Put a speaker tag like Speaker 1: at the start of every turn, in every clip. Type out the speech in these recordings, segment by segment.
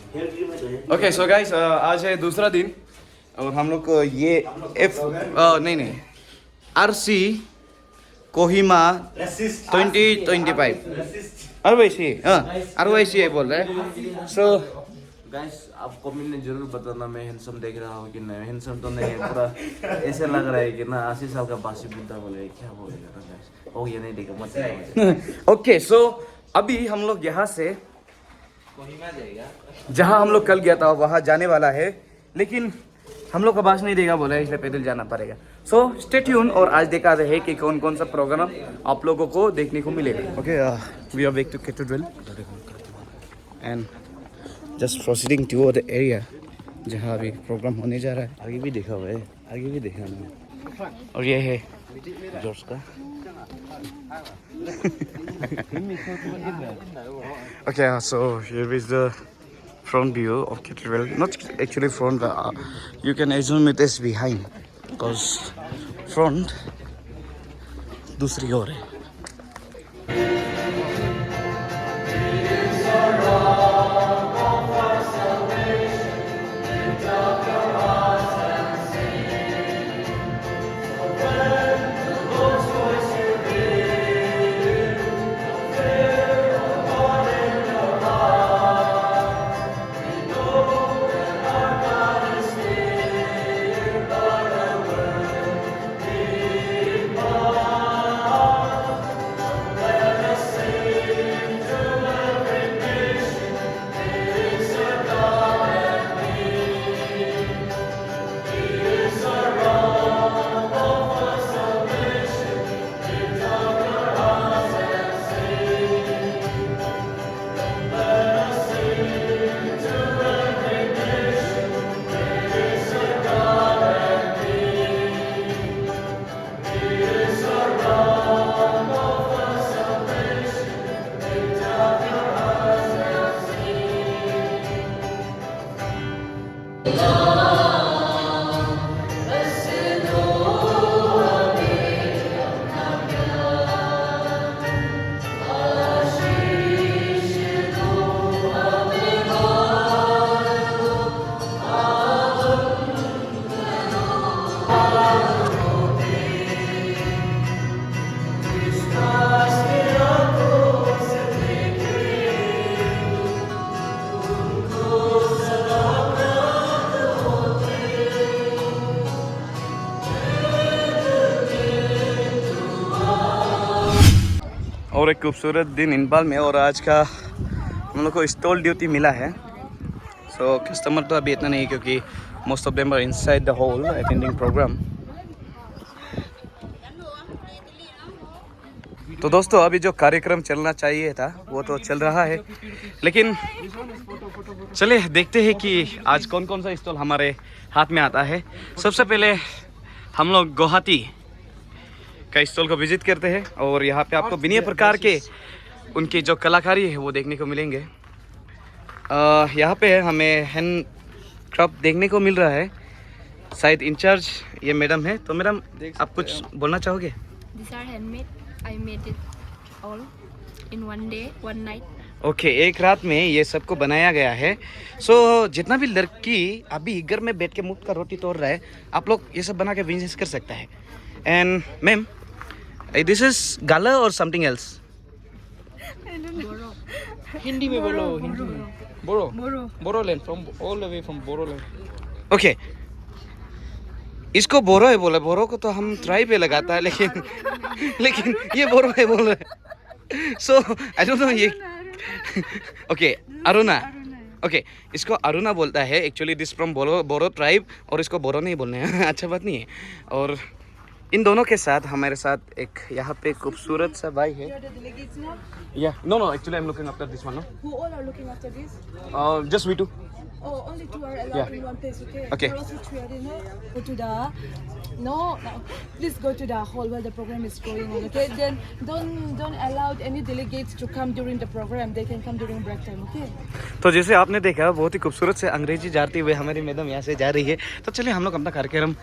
Speaker 1: Okay so guys आज है दूसरा दिन और हम लोग को ये नहीं RC कोहिमा 2025 RYC बोल रहे हैं सो
Speaker 2: गाइस आप कमेंट में जरूर बताना मैं हैंडसम देख रहा हूँ कि नहीं। हैंडसम तो नहीं है, पूरा ऐसे लग रहा है कि ना 80 साल का बासी बुद्धा बोले क्या बोलेगा ना गाइस। ओ ये नहीं देखा मत।
Speaker 1: ओके सो अभी हम लोग यहाँ से
Speaker 2: कोहिमा जाएगा,
Speaker 1: जहाँ हम लोग कल गया था वहाँ जाने वाला है, लेकिन हम लोग का बास नहीं देगा बोला, इसलिए पैदल जाना पड़ेगा। सो स्टे ट्यून और आज देखा है कि कौन कौन सा प्रोग्राम आप लोगों को देखने को मिलेगा। Okay we are back to cathedral and just proceeding to the area जहाँ अभी प्रोग्राम होने जा रहा है।
Speaker 2: आगे भी देखा हुआ है, आगे भी देखा ना।
Speaker 1: और ये है
Speaker 2: जॉर्ज का।
Speaker 1: Okay, so here is the front view of cathedral. Not actually front, but you can assume it is behind, because front दूसरी ओर है। और एक खूबसूरत दिन इनबाल में, और आज का हम लोग को स्टॉल ड्यूटी मिला है। सो कस्टमर तो अभी इतना नहीं है क्योंकि most of them are inside the hall attending program. तो दोस्तों अभी जो कार्यक्रम चलना चाहिए था वो तो चल रहा है, लेकिन चलिए देखते हैं कि आज कौन कौन सा स्टॉल हमारे हाथ में आता है। सबसे पहले हम लोग गुवाहाटी का स्टॉल को विजिट करते हैं और यहाँ पे आपको भिन्न प्रकार के उनकी जो कलाकारी है वो देखने को मिलेंगे। यहाँ पे हमें हैंड क्राफ्ट देखने को मिल रहा है। शायद इंचार्ज ये मैडम है, तो मैडम आप कुछ बोलना चाहोगे?
Speaker 3: These are handmade. I made it all in one day, one night.
Speaker 1: Okay एक रात में ये सबको बनाया गया है। सो जितना भी लड़की अभी घर में बैठ के मुफ्त का रोटी तोड़ रहा है, आप लोग ये सब बना के बिजनेस कर सकता है। एंड मैम दिस इज गाला और समथिंग एल्स?
Speaker 4: हिंदी में बोलो, हिंदी में। Bodoland, from all the way from Bodoland.
Speaker 1: Okay इसको बोरो है बोला, बोरो को तो हम ट्राई पे लगाता है, लेकिन ये बोरो है बोल रहे। सो आई डोंट नो ये ओके अरुणा। ओके इसको अरुणा बोलता है actually, this from Boro tribe, और इसको बोरो नहीं बोलने हैं अच्छा बात नहीं है। और इन दोनों के साथ हमारे साथ एक यहाँ पे खूबसूरत सा भाई है। या no actually I am looking after this one. No
Speaker 5: Who all are looking after this?
Speaker 1: Just we two.
Speaker 5: Oh, only two are allowed
Speaker 1: Yeah.
Speaker 5: in one place, okay?
Speaker 1: Okay.
Speaker 5: Girls which we are in, go to the... No, please go to the hall where the program is going on, okay? Then don't allow any delegates to come during the program. They can come during break time, okay?
Speaker 1: तो जैसे आपने देखा बहुत ही खूबसूरत से अंग्रेजी जाती हुए हमारी मैडम यहाँ से जा रही है। तो चलिए हम लोग अपना कार्यक्रम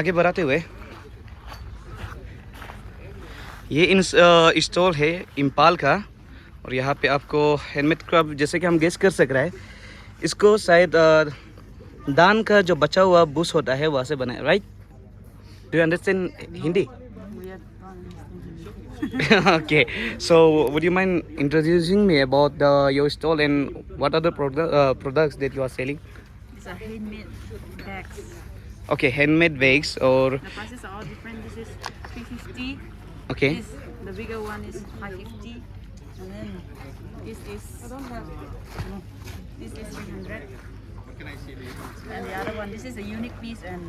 Speaker 1: आगे बढ़ाते हुए, ये इन स्टॉल है इम्पाल का, और यहाँ पे आपको हैंडमेड क्राफ्ट जैसे कि हम गेस कर सक रहे हैं, इसको शायद दान का जो बचा हुआ बुश होता है वहाँ से बनाया, right? Do you understand Hindi? Okay, so would you mind introducing me about your stall and what are the products that you are selling?
Speaker 6: It's a handmade bags.
Speaker 1: Okay, handmade bags or
Speaker 6: The prices are all different. This is 350.
Speaker 1: okay,
Speaker 6: This, the bigger one is 550. And then this is 300. And the other one, this is a unique piece and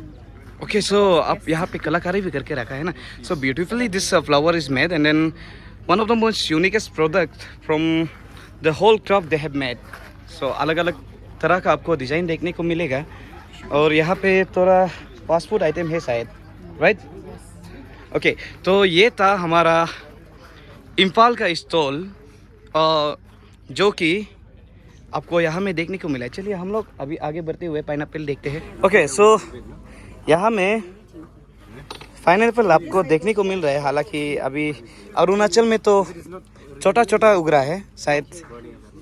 Speaker 1: okay. So आप यहाँ पे कलाकारी भी करके रखा है ना? So beautifully this flower is made and then one of the most uniquest product from the whole craft they have made. So अलग-अलग तरह का आपको डिजाइन देखने को मिलेगा और यहाँ पे थोड़ा फास्ट फूड आइटम है शायद, राइट? ओके, तो ये था हमारा इम्फाल का स्टॉल जो कि आपको यहाँ में देखने को मिला है। चलिए हम लोग अभी आगे बढ़ते हुए पाइनएप्पल देखते हैं। ओके, सो यहाँ में पाइनएप्पल आपको देखने को मिल रहा है, हालांकि अभी अरुणाचल में तो छोटा छोटा उग रहा है, शायद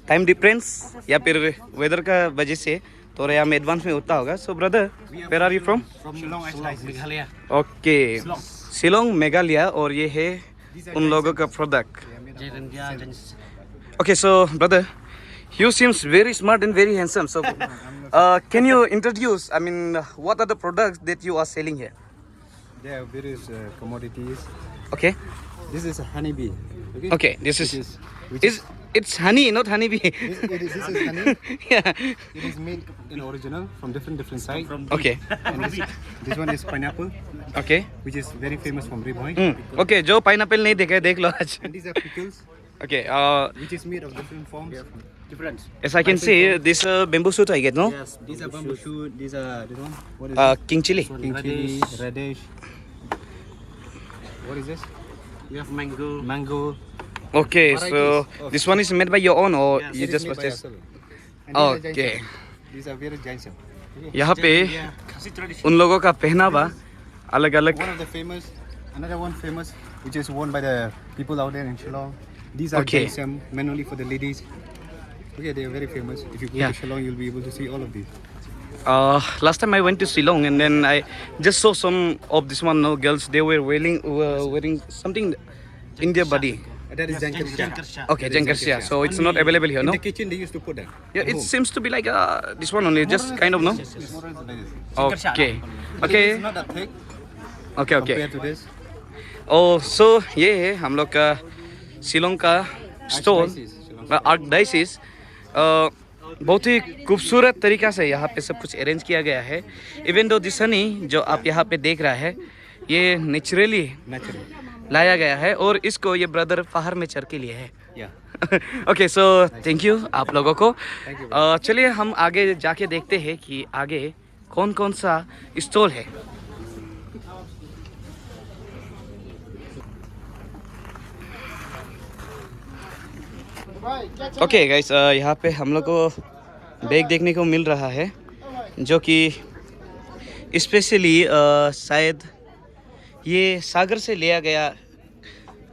Speaker 1: टाइम डिफरेंस या फिर वेदर का वजह से थोड़ा यहाँ में एडवांस में होता होगा। So brother, where are you from?
Speaker 2: Meghalaya.
Speaker 1: Okay, Shillong Meghalaya, और ये है उन लोगों का product. Okay, so brother, you seems very smart and very handsome. So, can you introduce? I mean, what are the products that you are selling here?
Speaker 7: There are various commodities.
Speaker 1: Okay.
Speaker 7: This is a honeybee.
Speaker 1: Okay. This is
Speaker 7: which
Speaker 1: it's honey, not honeybee.
Speaker 7: this is honey.
Speaker 1: Yeah.
Speaker 7: It is made in original from different sides.
Speaker 1: Okay.
Speaker 7: And this one is pineapple,
Speaker 1: Okay.
Speaker 7: which is very famous from Riboy.
Speaker 1: Okay. जो pineapple नहीं देखा है देख लो आज.
Speaker 7: And these are pickles,
Speaker 1: Okay.
Speaker 7: which is made of different forms. Different.
Speaker 1: As I can see, this bamboo shoot I get, no?
Speaker 7: Yes. These are bamboo shoot. These are this one. What is
Speaker 1: King chili.
Speaker 7: this? King chili, radish. What is this?
Speaker 2: We have mango.
Speaker 7: Mango.
Speaker 1: Okay. So this one is made by your own, or you
Speaker 7: It is
Speaker 1: just
Speaker 7: made by
Speaker 1: purchase?
Speaker 7: ourselves. And these are
Speaker 1: Okay.
Speaker 7: ginseng. These are very ginseng.
Speaker 1: यहाँ पे उन लोगों का पहनावा अलग-अलग.
Speaker 7: One of the famous, another one famous, which is worn by the people out there in Shillong. These are
Speaker 1: Okay.
Speaker 7: ginseng, mainly for the ladies. Okay, they are very famous. If you go
Speaker 1: Yeah.
Speaker 7: to Shillong, you'll be able to see all of these.
Speaker 1: Last time I went to Shillong and then I just saw some of this one, no, girls, they were wearing something in their body.
Speaker 7: That is jankarsha.
Speaker 1: Okay, jankarsha. So it's not available here,
Speaker 7: In
Speaker 1: no?
Speaker 7: the kitchen, they used to put that.
Speaker 1: Yeah,
Speaker 7: at
Speaker 1: it
Speaker 7: home.
Speaker 1: seems to be like this one only, just kind of, no?
Speaker 7: It's more or less like this.
Speaker 1: Okay.
Speaker 7: It's
Speaker 1: Okay.
Speaker 7: not that thick
Speaker 1: Okay, okay.
Speaker 7: compared to this.
Speaker 1: Oh, so ये है हम लोग का शिलोंग का store,
Speaker 7: Archdiocese, Shillong.
Speaker 1: आर्कडाइसिस। बहुत ही खूबसूरत तरीक़ा से यहाँ पे सब कुछ अरेंज किया गया है। इवन दो दिस हनी जो आप यहाँ पे देख रहा है, ये नेचुरली
Speaker 7: Natural.
Speaker 1: लाया गया है और इसको ये ब्रदर पहाड़ में चढ़ के लिए है।
Speaker 7: Yeah.
Speaker 1: Okay, so thank you आप लोगों को। चलिए हम आगे जाके देखते हैं कि आगे कौन कौन सा स्टॉल है। ओके गाइस, यहाँ पे हम लोग को बैग देखने को मिल रहा है जो कि स्पेशली शायद ये सागर से लिया गया,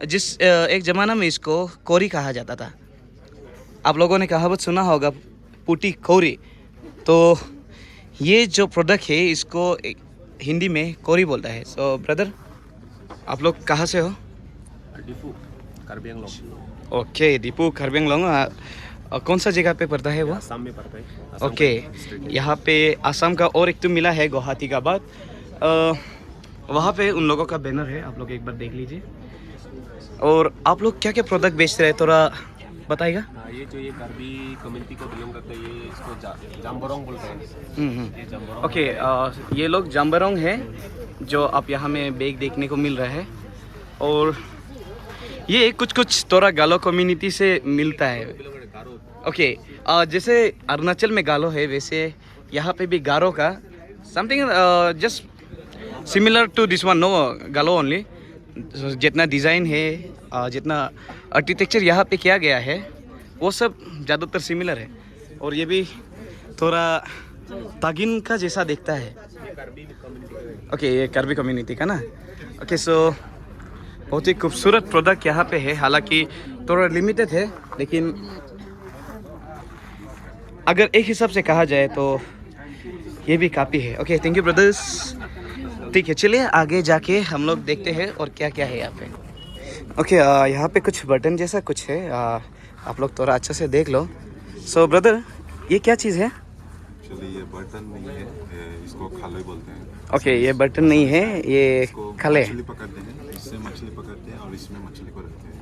Speaker 1: जिस एक ज़माना में इसको कोरी कहा जाता था। आप लोगों ने कहावत सुना होगा, पुटी कोरी। तो ये जो प्रोडक्ट है इसको हिंदी में कोरी बोलता है। सो ब्रदर, आप लोग कहाँ से हो?
Speaker 2: डिफू, कार्बी आंगलोंग।
Speaker 1: ओके, दीपू कार्बी आंगलोंग। कौन सा जगह पे पड़ता है वो?
Speaker 2: आसाम में पड़ता है।
Speaker 1: ओके, यहाँ पे आसाम का और एक तो मिला है गुवाहाटी का बाद। वहाँ पे उन लोगों का बैनर है, आप लोग एक बार देख लीजिए। और आप लोग क्या क्या प्रोडक्ट बेच रहे हैं थोड़ा बताएगा?
Speaker 2: ये जो ये कार्बी कम्युनिटी को बिलोंग करता है, ये इसको जाम्बोरोंग बोलते हैं। ये जाम्बोरोंग।
Speaker 1: ओके, ये लोग जाम्बरोंग है जो आप यहाँ में बैग देखने को मिल रहा है। और ये कुछ थोड़ा गालो कम्युनिटी से मिलता है। ओके, जैसे अरुणाचल में गालो है वैसे यहाँ पे भी गारो का something just similar to this one, no Galo only. जितना डिज़ाइन है, जितना आर्किटेक्चर यहाँ पे किया गया है वो सब ज़्यादातर सिमिलर है। और ये भी थोड़ा तागिन का जैसा दिखता है। ओके, ये कार्बी कम्युनिटी का ना। ओके, सो बहुत ही खूबसूरत प्रोडक्ट यहाँ पे है, हालांकि थोड़ा लिमिटेड है, लेकिन अगर एक हिसाब से कहा जाए तो ये भी काफ़ी है। Okay, thank you brothers. ठीक है, चलिए आगे जाके हम लोग देखते हैं और क्या क्या है यहाँ पे। ओके, यहाँ पे कुछ बटन जैसा कुछ है, आप लोग थोड़ा अच्छा से देख लो। सो ब्रदर, ये क्या चीज़ है?
Speaker 8: एक्चुअली ये बर्तन नहीं है, इसको खाले बोलते हैं।
Speaker 1: ओके, ये बटन नहीं है, ये
Speaker 8: इसको
Speaker 1: खले।
Speaker 8: मछली पकड़ते हैं, इससे मछली पकड़ते हैं और इसमें मछली को रखते हैं।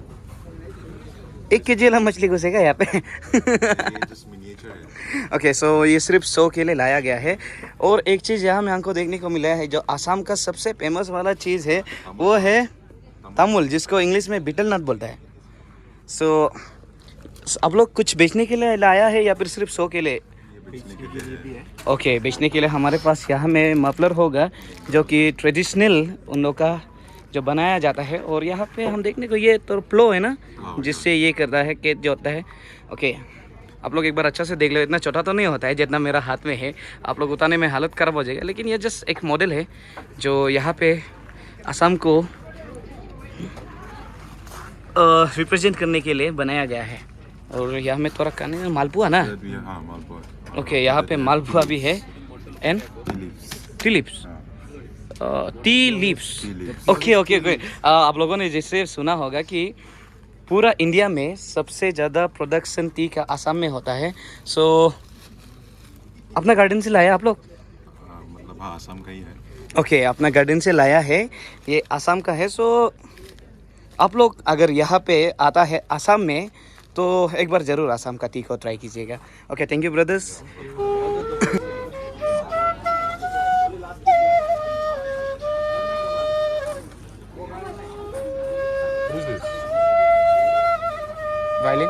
Speaker 1: 1 केजी वाला मछली घुसेगा यहाँ पे।
Speaker 8: ये जस्ट मिनिएचर है।
Speaker 1: ओके, सो ये सिर्फ 100 के लिए लाया गया है। और एक चीज़ यहाँ में हमको देखने को मिला है, जो आसाम का सबसे फेमस वाला चीज़ है वो है तमुल, जिसको इंग्लिश में बीटल नट बोलता है। सो आप लोग कुछ बेचने के लिए लाया है या फिर सिर्फ 100 के लिए? ओके, बेचने के लिए हमारे पास यहाँ में मफलर होगा, जो कि ट्रेडिशनल उन लोग का जो बनाया जाता है। और यहाँ पे हम देखने को ये तो प्लो है ना, जिससे ये करता है, कैद जो होता है। ओके, आप लोग एक बार अच्छा से देख लो। इतना छोटा तो नहीं होता है जितना मेरा हाथ में है, आप लोग उतारने में हालत खराब हो जाएगा। लेकिन ये जस्ट एक मॉडल है जो यहाँ पे असम को रिप्रेजेंट करने के लिए बनाया गया है। और यहाँ में थोड़ा खाने में मालपुआ ना।
Speaker 8: हाँ, मालपुआ।
Speaker 1: ओके, यहाँ पे मालपुआ भी है and T lips. T lips. Okay okay okay. आप लोगों ने जैसे सुना होगा कि पूरा इंडिया में सबसे ज़्यादा प्रोडक्शन टी का आसाम में होता है। सो अपना गार्डन से लाया आप लोग?
Speaker 8: मतलब हाँ, आसाम का ही है।
Speaker 1: ओके, अपना गार्डन से लाया है, ये आसाम का है। सो आप लोग अगर यहाँ पे आता है आसाम में तो एक बार ज़रूर आसाम का टी को ट्राई कीजिएगा। Okay, thank you brothers. Violin.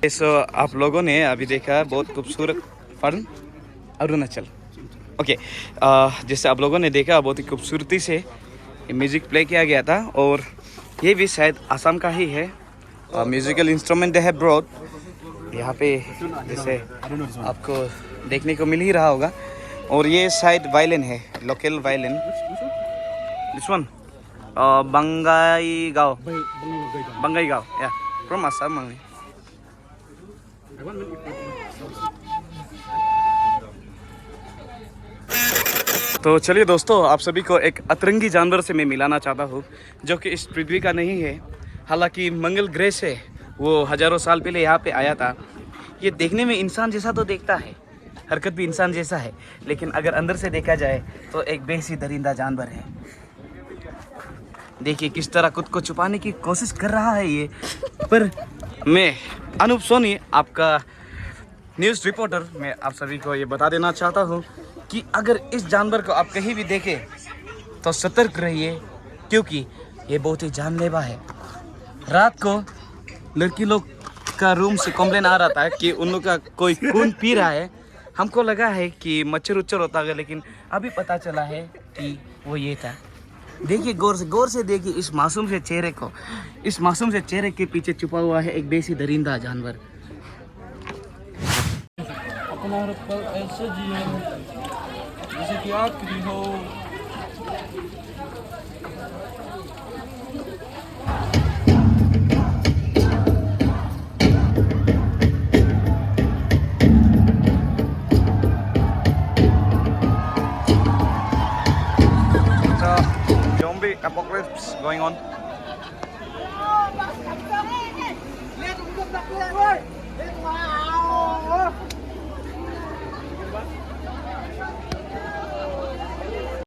Speaker 1: So आप लोगों ने अभी देखा बहुत खूबसूरत फर्न अरुणाचल। ओके, जैसे आप लोगों ने देखा बहुत ही खूबसूरती से म्यूज़िक प्ले किया गया था। और ये भी शायद आसाम का ही है। म्यूज़िकल इंस्ट्रूमेंट है ब्रॉड यहाँ पे, जैसे आपको देखने को मिल ही रहा होगा। और ये शायद वायलिन है, local violin. This one Bongaigaon या फ्रॉम आसाम। तो चलिए दोस्तों, आप सभी को एक अतरंगी जानवर से मैं मिलाना चाहता हूँ, जो कि इस पृथ्वी का नहीं है, हालांकि मंगल ग्रह से वो हज़ारों साल पहले यहाँ पे आया था। ये देखने में इंसान जैसा तो देखता है, हरकत भी इंसान जैसा है, लेकिन अगर अंदर से देखा जाए तो एक बेसी दरिंदा जानवर है। देखिए किस तरह खुद को छुपाने की कोशिश कर रहा है ये। पर मैं अनूप सोनी, आपका न्यूज़ रिपोर्टर, मैं आप सभी को ये बता देना चाहता हूँ कि अगर इस जानवर को आप कहीं भी देखें तो सतर्क रहिए, क्योंकि ये बहुत ही जानलेवा है। रात को लड़की लोग का रूम से कंप्लेन आ रहा था कि उन लोग का कोई खून पी रहा है। हमको लगा है कि मच्छर उच्छर होता है, लेकिन अभी पता चला है कि वो ये था। देखिए गौर से देखिए इस मासूम से चेहरे को। इस मासूम से चेहरे के पीछे छुपा हुआ है एक बेसी दरिंदा जानवर।
Speaker 4: अपना पल ऐसे जिए जैसे कि आखिरी हो।
Speaker 1: Zombie apocalypse going on.